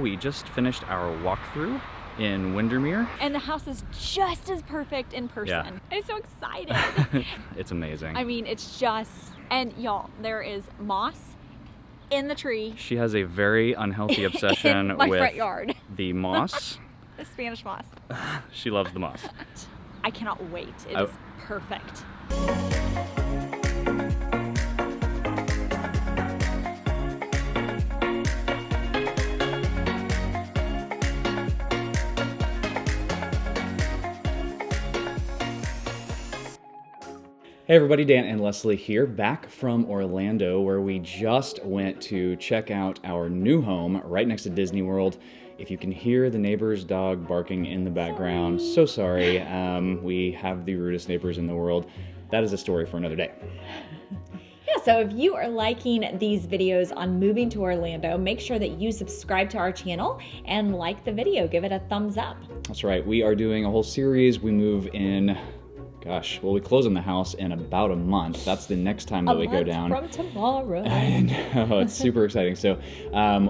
We just finished our walkthrough in Windermere. And the house is just as perfect in person. Yeah. I'm so excited. It's amazing. I mean, it's just, and y'all, there is moss in the tree. She has a very unhealthy obsession in my with front yard. the moss. The Spanish moss. She loves the moss. I cannot wait. It is perfect. Hey everybody, Dan and Leslie here, back from Orlando, where we just went to check out our new home right next to Disney World. If you can hear the neighbor's dog barking in the background, so sorry. We have the rudest neighbors in the world. That is a story for another day. Yeah, so if you are liking these videos on moving to Orlando, make sure that you subscribe to our channel and like the video. Give it a thumbs up. That's right. We are doing a whole series. We move in, we close on the house in about a month. That's the next time that we go down. From tomorrow. I know, it's super exciting. So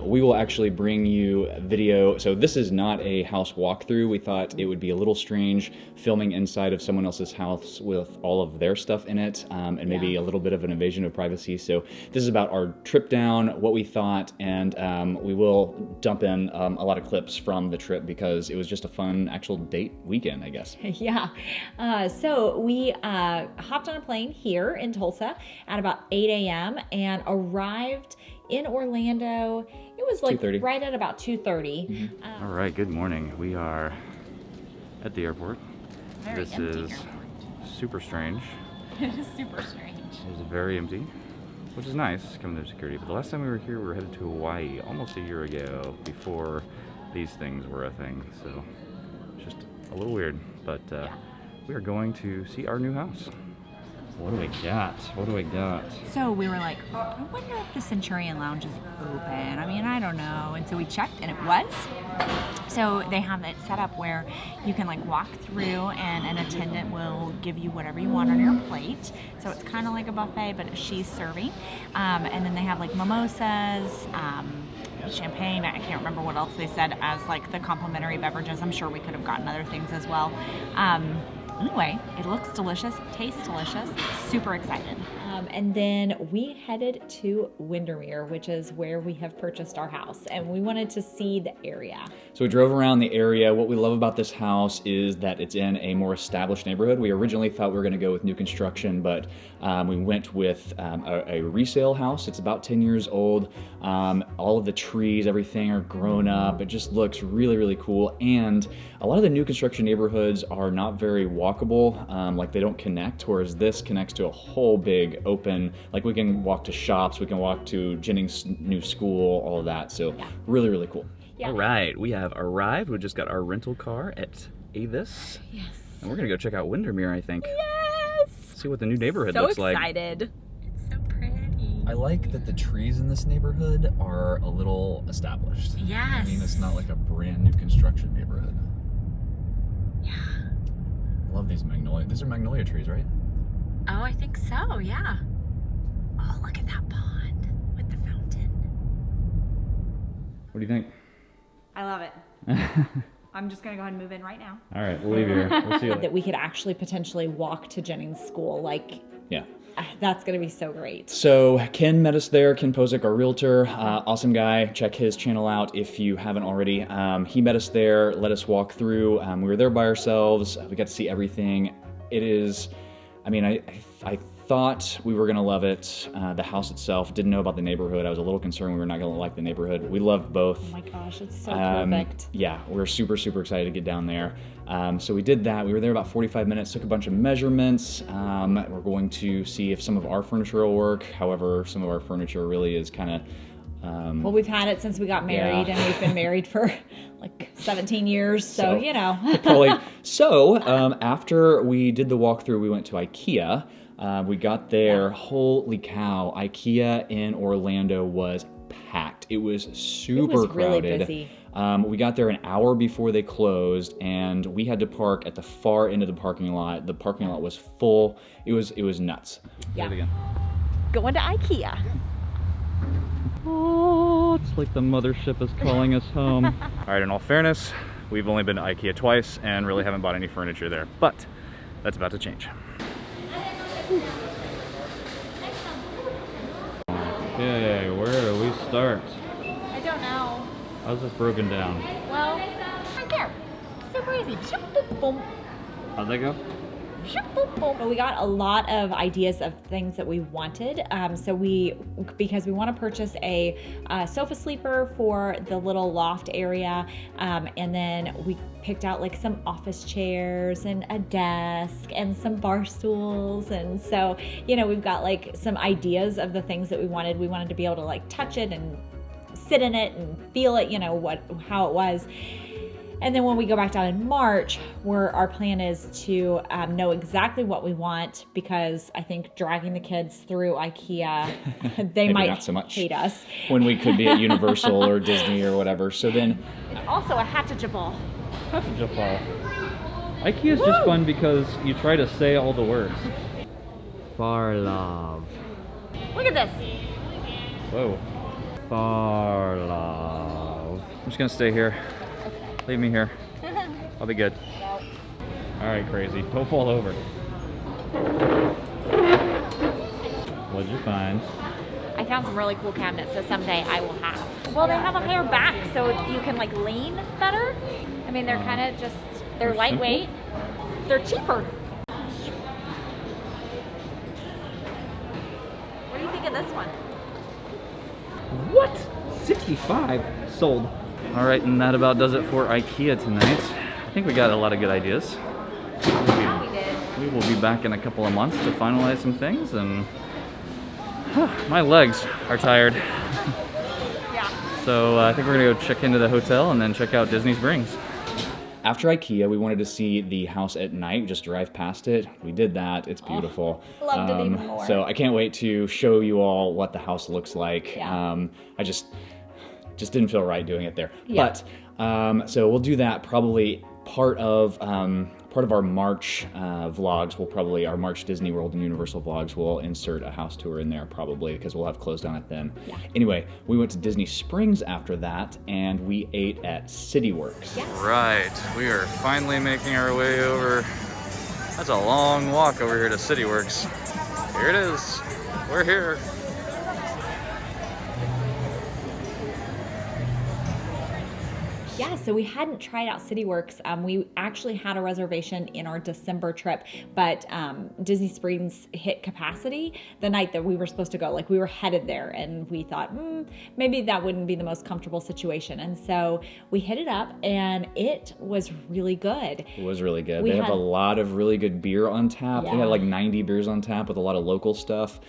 we will actually bring you video. So this is not a house walkthrough. We thought it would be a little strange filming inside of someone else's house with all of their stuff in it, and maybe a little bit of an invasion of privacy. So this is about our trip down, what we thought, and we will dump in a lot of clips from the trip because it was just a fun actual date weekend, I guess. Yeah. So we hopped on a plane here in Tulsa at about 8 a.m. and arrived in Orlando. It was like 2:30. right at about 2:30. Mm-hmm. All right, good morning. We are at the airport. This is super strange. It is super strange. It's very empty, which is nice coming through security. But the last time we were here, we were headed to Hawaii almost a year ago, before these things were a thing. So it's just a little weird, but we are going to see our new house. What do we got? What do we got? So we were like, I wonder if the Centurion Lounge is open. I mean, I don't know. And so we checked and it was. So they have it set up where you can like walk through and an attendant will give you whatever you want on your plate. So it's kind of like a buffet, but she's serving. And then they have like mimosas, champagne, I can't remember what else they said as like the complimentary beverages. I'm sure we could have gotten other things as well. Anyway, it looks delicious, tastes delicious, super excited. And then we headed to Windermere, which is where we have purchased our house, and we wanted to see the area. So we drove around the area. What we love about this house is that it's in a more established neighborhood. We originally thought we were going to go with new construction, but we went with a resale house. It's about 10 years old. All of the trees, everything are grown up. It just looks really, really cool. And a lot of the new construction neighborhoods are not very walkable, like they don't connect, whereas this connects to a whole big open, like we can walk to shops, we can walk to Jennings' new school, all of that. So really, really cool. Yeah. All right, we have arrived. We just got our rental car at Avis. Yes. And we're gonna go check out Windermere, I think. Yes. See what the new neighborhood looks like. So excited. It's so pretty. I like that the trees in this neighborhood are a little established. Yes. I mean, it's not like a brand new construction neighborhood. Yeah. I love these magnolia. These are magnolia trees, right? Oh, I think so, yeah. Oh, look at that pond with the fountain. What do you think? I love it. I'm just gonna go ahead and move in right now. All right, we'll leave you here. We'll see you later. That we could actually potentially walk to Jennings' school. Like, Yeah. that's going to be so great. So Ken met us there, Ken Posick, our realtor, awesome guy. Check his channel out if you haven't already. He met us there, let us walk through. We were there by ourselves. We got to see everything. It is, I mean, I thought we were gonna love it. The house itself, didn't know about the neighborhood. I was a little concerned we were not gonna like the neighborhood. We loved both. Oh my gosh, it's so perfect. Yeah, we're super, super excited to get down there. So we did that. We were there about 45 minutes, took a bunch of measurements. We're going to see if some of our furniture will work. However, some of our furniture really is kind of... Well, we've had it since we got married, and we've been married for like 17 years, so you know. Probably. So after we did the walkthrough, we went to Ikea. We got there. Holy cow! Ikea in Orlando was packed. It was super crowded. Really busy. We got there an hour before they closed, and we had to park at the far end of the parking lot. The parking lot was full. It was nuts. Yeah. Do it again. Going to Ikea. Oh. Oh, it's like the mothership is calling us home. All right, in all fairness, we've only been to Ikea twice and really haven't bought any furniture there, but that's about to change. Okay, where do we start? I don't know. How's this broken down? Well, right there. Super easy. Shoop, boop, boom. How'd that go? Shoop, boop, boom. But we got a lot of ideas of things that we wanted. Because we want to purchase a sofa sleeper for the little loft area, and then we picked out like some office chairs and a desk and some bar stools. And so, you know, we've got like some ideas of the things that we wanted. We wanted to be able to like touch it and sit in it and feel it, you know, how it was. And then when we go back down in March, our plan is to know exactly what we want, because I think dragging the kids through IKEA, they might not so much. hate us. When we could be at Universal or Disney or whatever. So then, Also a hatchable. IKEA is just fun because you try to say all the words. Far love. Look at this. Whoa. Far love. I'm just gonna stay here. Leave me here. I'll be good. All right, crazy. Don't fall over. What'd you find? I found some really cool cabinets that someday I will have. Well, they have a higher back so you can like lean better. I mean, they're kind of just, they're lightweight. They're cheaper. What do you think of this one? What? 65? Sold. All right, and that about does it for IKEA tonight. I think we got a lot of good ideas. Yeah, we did. We will be back in a couple of months to finalize some things, and my legs are tired. Yeah. So I think we're gonna go check into the hotel and then check out Disney Springs. After IKEA, we wanted to see the house at night, just drive past it. We did that, it's beautiful. Loved it even more. So I can't wait to show you all what the house looks like. Yeah. I just didn't feel right doing it there. Yeah. But, so we'll do that probably part of our March vlogs. Our March Disney World and Universal vlogs, we'll insert a house tour in there probably, because we'll have closed on it then. Yeah. Anyway, we went to Disney Springs after that, and we ate at CityWorks. Yes. Right, we are finally making our way over. That's a long walk over here to CityWorks. Here it is. We're here. Yeah, so we hadn't tried out CityWorks. We actually had a reservation in our December trip, but Disney Springs hit capacity the night that we were supposed to go. Like, we were headed there, and we thought, maybe that wouldn't be the most comfortable situation. And so we hit it up, and it was really good. It was really good. We They have had- a lot of really good beer on tap. They Yeah. had like 90 beers on tap with a lot of local stuff.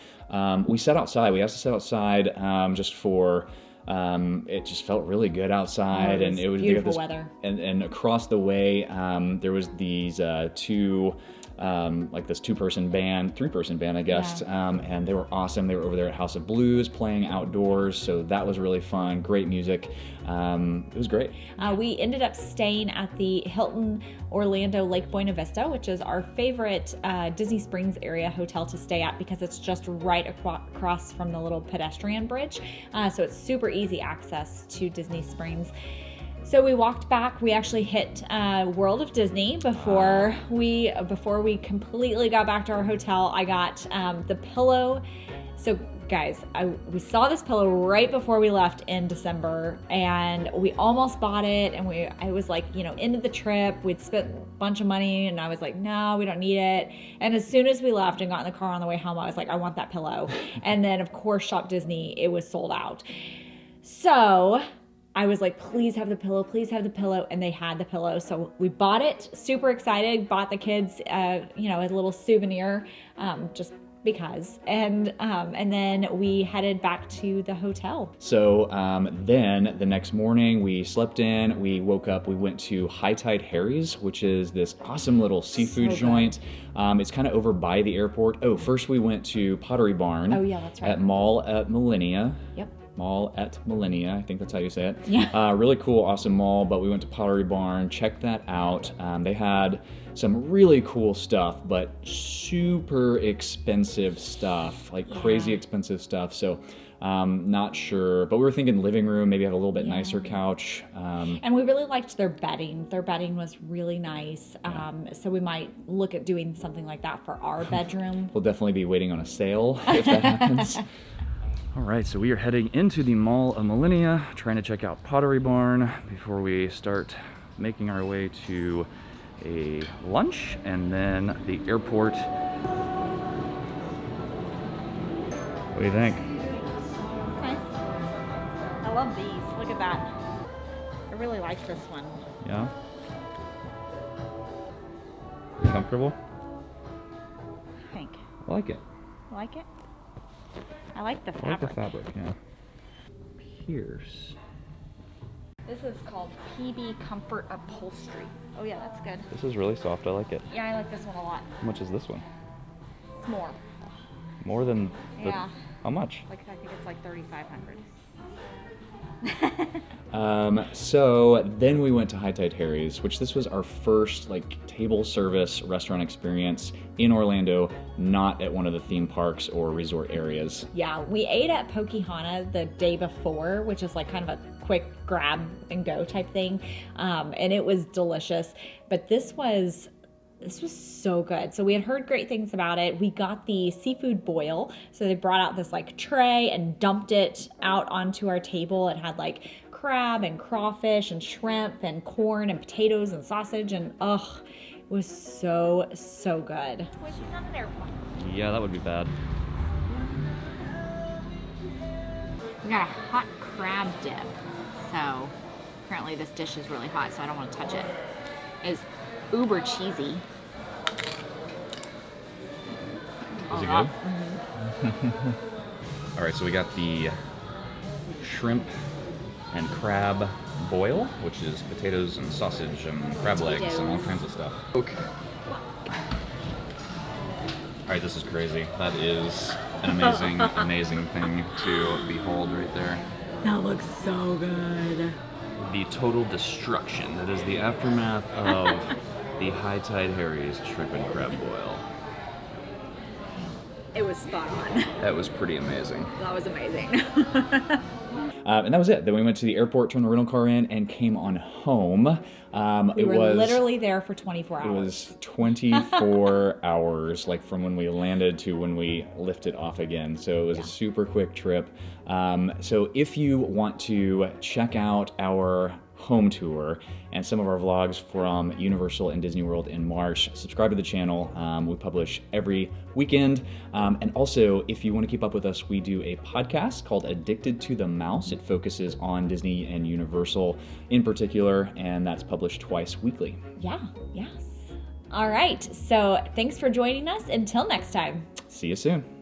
We sat outside. We asked to sit outside just for... it just felt really good outside, Oh, and it was beautiful weather. And across the way, there was these this three-person band, I guess, and they were awesome. They were over there at House of Blues playing outdoors, so that was really fun. Great music. It was great. We ended up staying at the Hilton Orlando Lake Buena Vista, which is our favorite Disney Springs area hotel to stay at, because it's just right across from the little pedestrian bridge. So it's super easy access to Disney Springs. So we walked back. We actually hit World of Disney before we completely got back to our hotel. I got the pillow. So guys, we saw this pillow right before we left in December, and we almost bought it. And it was like, end of the trip. We'd spent a bunch of money, and I was like, no, we don't need it. And as soon as we left and got in the car on the way home, I was like, I want that pillow. And then of course, Shop Disney, it was sold out. So I was like, please have the pillow, please have the pillow. And they had the pillow. So we bought it, super excited, bought the kids, a little souvenir, just because. And then we headed back to the hotel. So then the next morning we slept in, we woke up, we went to High Tide Harry's, which is this awesome little seafood So joint. It's kind of over by the airport. Oh, first we went to Pottery Barn. Oh, yeah, that's right. At Mall at Millennia. Yep. Mall at Millennia, I think that's how you say it. Yeah. Really cool, awesome mall, but we went to Pottery Barn, checked that out. They had some really cool stuff, but super expensive stuff, like crazy expensive stuff. So Not sure, but we were thinking living room, maybe have a little bit nicer couch. And we really liked their bedding. Their bedding was really nice. So we might look at doing something like that for our bedroom. We'll definitely be waiting on a sale if that happens. All right, so we are heading into the Mall of Millennia, trying to check out Pottery Barn before we start making our way to a lunch and then the airport. What do you think? Nice. I love these. Look at that. I really like this one. Yeah? Comfortable? I think. I like it. You like it? I like the I like the fabric. fabric, yeah. Pierce. This is called PB Comfort Upholstery. Oh yeah, that's good. This is really soft. I like it. Yeah, I like this one a lot. How much is this one? It's more. More than the, Yeah. How much? Like I think it's like 3,500. So then we went to High Tide Harry's, which this was our first like table service restaurant experience in Orlando, not at one of the theme parks or resort areas. Yeah, we ate at Pokehana the day before, which is like kind of a quick grab and go type thing. And it was delicious. But this was so good. So we had heard great things about it. We got the seafood boil. So they brought out this like tray and dumped it out onto our table. It had like crab and crawfish and shrimp and corn and potatoes and sausage, and it was so good. Wishing on an airplane. Yeah, that would be bad. We got a hot crab dip. So apparently this dish is really hot, so I don't want to touch it. It's uber cheesy. Is it good? Mm-hmm. All right, so we got the shrimp and crab boil, which is potatoes and sausage and crab legs and all kinds of stuff. Okay. All right, this is crazy. That is an amazing, amazing thing to behold right there. That looks so good. The total destruction that is the aftermath of the High Tide Harry's shrimp and crab boil. It was spot on. That was pretty amazing. That was amazing. And that was it. Then we went to the airport, turned the rental car in, and came on home. We were literally there for 24 hours. It was 24 hours, like from when we landed to when we lifted off again. So it was a super quick trip. So if you want to check out our home tour and some of our vlogs from Universal and Disney World in March, subscribe to the channel. We publish every weekend. And also, if you want to keep up with us, we do a podcast called Addicted to the Mouse. It focuses on Disney and Universal in particular, and that's published twice weekly. Yeah, yes. All right, so thanks for joining us. Until next time. See you soon.